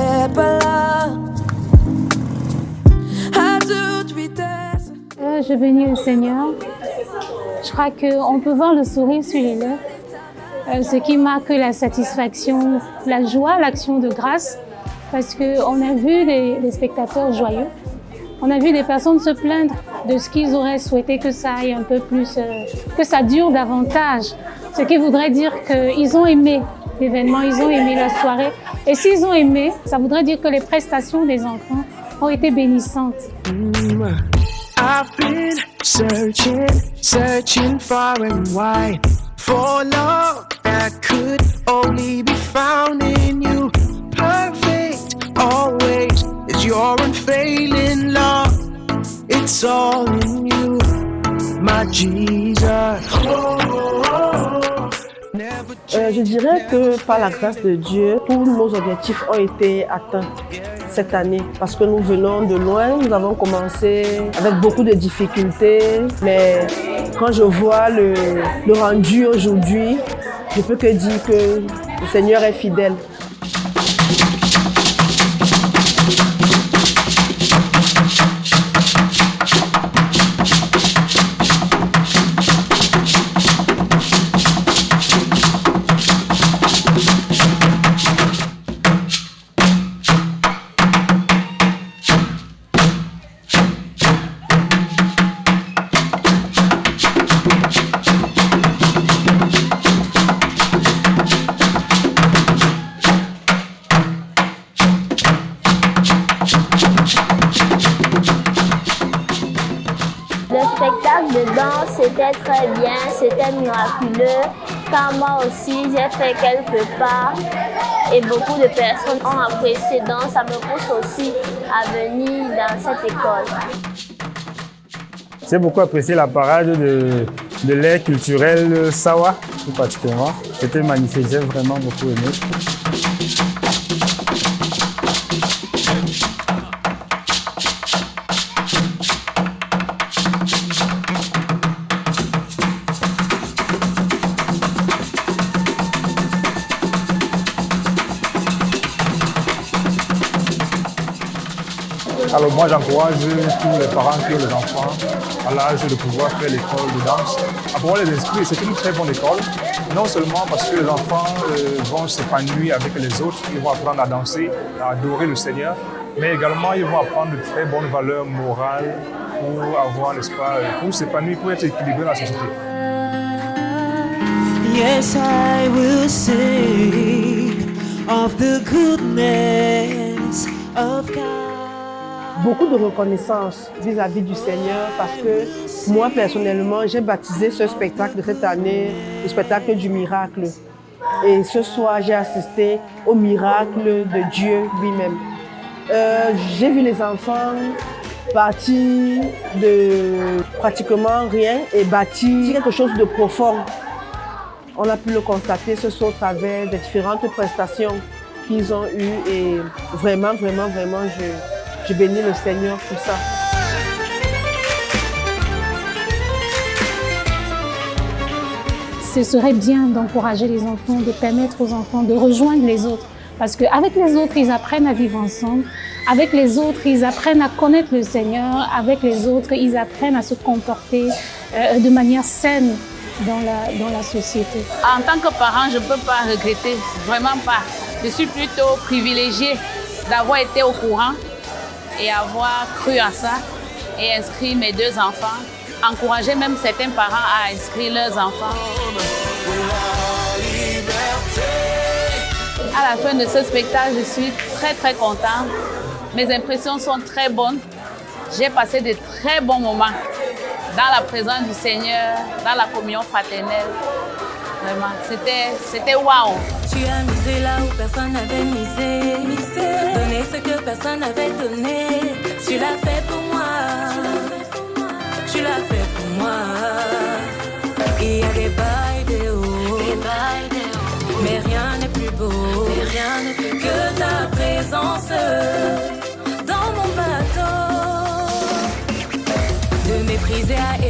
serais pas là. À toute vitesse. Je bénis le Seigneur. Je crois qu'on peut voir le sourire sur les lèvres. Ce qui marque la satisfaction, la joie, l'action de grâce. Parce qu'on a vu des spectateurs joyeux. On a vu des personnes se plaindre de ce qu'ils auraient souhaité que ça aille un peu plus, que ça dure davantage. Ce qui voudrait dire qu'ils ont aimé l'événement, ils ont aimé la soirée. Et s'ils ont aimé, ça voudrait dire que les prestations des enfants ont été bénissantes. I've been searching far and wide for love that could only be found in you. Perfect always is your unfailing love. It's all in you, my Jesus. Je dirais que par la grâce de Dieu, tous nos objectifs ont été atteints cette année parce que nous venons de loin. Nous avons commencé avec beaucoup de difficultés, mais quand je vois le rendu aujourd'hui, je peux que dire que le Seigneur est fidèle. Le spectacle de danse, c'était très bien, c'était miraculeux. Car moi aussi, j'ai fait quelques pas et beaucoup de personnes ont apprécié. Donc, ça me pousse aussi à venir dans cette école. J'ai beaucoup apprécié la parade de l'air culturel Sawa, tout particulièrement. C'était magnifique, j'ai vraiment beaucoup aimé. Alors moi j'encourage tous les parents qui ont les enfants à l'âge de pouvoir faire l'école de danse, à pouvoir les inscrire. C'est une très bonne école, non seulement parce que les enfants vont s'épanouir avec les autres, ils vont apprendre à danser, à adorer le Seigneur, mais également ils vont apprendre de très bonnes valeurs morales pour avoir, n'est-ce pas, pour s'épanouir, pour être équilibré dans la société. Yes, I will sing of the goodness of God. Beaucoup de reconnaissance vis-à-vis du Seigneur parce que moi, personnellement, j'ai baptisé ce spectacle de cette année, le spectacle du miracle. Et ce soir, j'ai assisté au miracle de Dieu lui-même. J'ai vu les enfants partir de pratiquement rien et bâtir quelque chose de profond. On a pu le constater ce soir au travers des différentes prestations qu'ils ont eues et vraiment, vraiment, vraiment, je bénis le Seigneur pour ça. Ce serait bien d'encourager les enfants, de permettre aux enfants de rejoindre les autres. Parce qu'avec les autres, ils apprennent à vivre ensemble. Avec les autres, ils apprennent à connaître le Seigneur. Avec les autres, ils apprennent à se comporter de manière saine dans la société. En tant que parent, je ne peux pas regretter, vraiment pas. Je suis plutôt privilégiée d'avoir été au courant et avoir cru à ça et inscrit mes deux enfants, encourager même certains parents à inscrire leurs enfants. À la fin de ce spectacle, je suis très très contente. Mes impressions sont très bonnes. J'ai passé de très bons moments dans la présence du Seigneur, dans la communion fraternelle. Vraiment, c'était waouh. Tu as misé là où personne n'avait misé. Donné ce que personne n'avait donné. Tu l'as fait pour moi. Tu l'as fait pour moi. Il y a des bails de haut. Mais rien n'est plus beau. Que ta présence dans mon bateau. De mépriser à